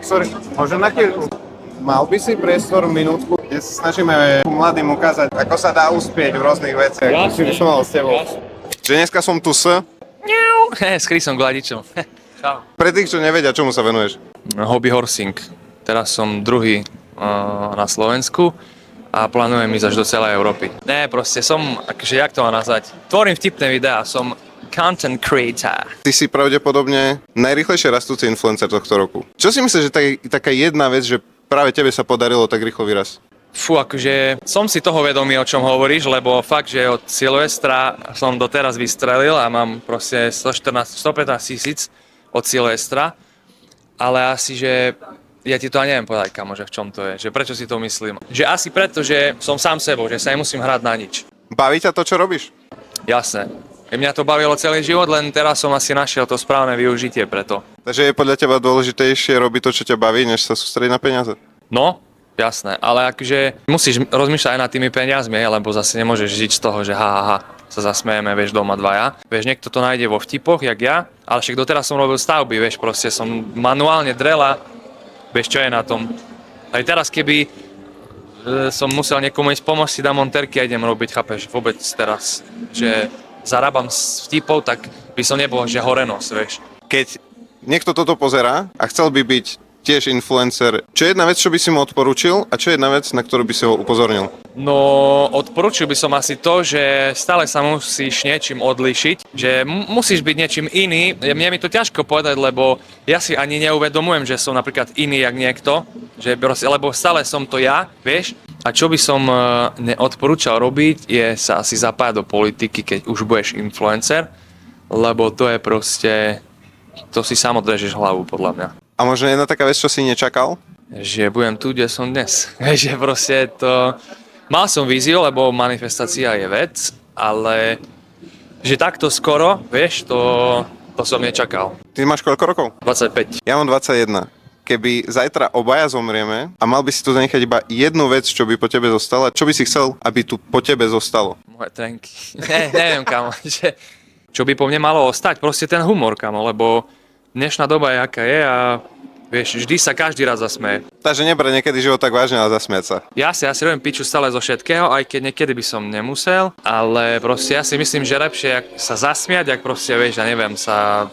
Sorry, možno na chvíľku. Mal by si priestor minútku, kde sa snažíme mladým ukázať, ako sa dá uspieť v rôznych veciach. Jasne, Či som mal s tebou. Že dneska som tu S Chrisom Gladičom. Čau. pre tých, čo nevedia, čomu sa venuješ. Hobby horsing. Teraz som druhý na Slovensku a plánujem ísť až do celej Európy. Ne, proste som, akože jak to mám nazvať, tvorím vtipné videá, som content creator. Ty si pravdepodobne najrýchlejšie rastúci influencer tohto roku. Čo si myslíš, že taká jedna vec, že práve tebe sa podarilo tak rýchlo vyrásť? Fú, akože som si toho vedomý, o čom hovoríš, lebo fakt, že od Silvestra som doteraz vystrelil a mám proste 115 tisíc od Silvestra, ale asi, že ja ti to ani neviem povedať, kamo, že v čom to je, že prečo si to myslím. Že asi preto, že som sám sebou, že sa nemusím hrať na nič. Baví ťa to, čo robíš? Jasné. Mňa to bavilo celý život, len teraz som asi našiel to správne využitie preto. Takže je podľa teba dôležitejšie robiť to, čo ťa baví, než sa sústrediť na peniaze? No, jasné, ale akože musíš rozmýšľať aj nad tými peniazmi, lebo zase nemôžeš žiť z toho, že sa zasmejeme, vieš, doma dvaja. Vieš, niekto to nájde vo vtipoch, jak ja, ale však doteraz som robil stavby, vieš, proste som manuálne drela, vieš, čo je na tom. Aj teraz, keby som musel niekomu ísť pomôcť, si dám monterky a idem robiť, chápeš, vôbec teraz, že zarábam z vtipov, tak by som nebol, že horenos, vieš. Keď niekto toto pozerá a chcel by byť tiež influencer, čo je jedna vec, čo by si mu odporúčil a čo je jedna vec, na ktorú by si ho upozornil? No, odporúčil by som asi to, že stále sa musíš niečím odlíšiť, že musíš byť niečím iný. Mne mi to ťažko povedať, lebo ja si ani neuvedomujem, že som napríklad iný jak niekto, že lebo stále som to ja, vieš. A čo by som neodporúčal robiť, je sa asi zapájať do politiky, keď už budeš influencer, lebo to je proste, to si sám odrežeš hlavu, podľa mňa. A možno jedna taká vec, čo si nečakal? Že budem tu, kde som dnes. Že proste to... Mal som víziu, lebo manifestácia je vec, ale že takto skoro, vieš, to som nečakal. Ty máš koľko rokov? 25. Ja mám 21. Keby zajtra obaja zomrieme a mal by si tu zanechať iba jednu vec, čo by po tebe zostala, čo by si chcel, aby tu po tebe zostalo? Moje trenky. Neviem, kamo. Čo by po mne malo ostať? Proste ten humor, kamo, lebo dnešná doba je, aká je a vieš, vždy sa každý raz zasmeje. Takže nebre niekedy život tak vážne, ale zasmiať sa. Ja si robím piču stále zo všetkého, aj keď niekedy by som nemusel, ale proste ja si myslím, že lepšie sa zasmiať, ak proste, vieš, ja neviem, sa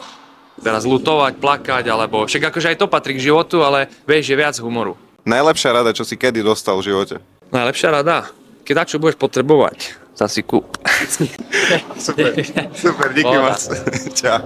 teraz lutovať, plakať, alebo však akože aj to patrí k životu, ale vieš, je viac humoru. Najlepšia rada, čo si kedy dostal v živote? Najlepšia rada? Keď čo budeš potrebovať, sa si kúp. Super, díky moc. Čau.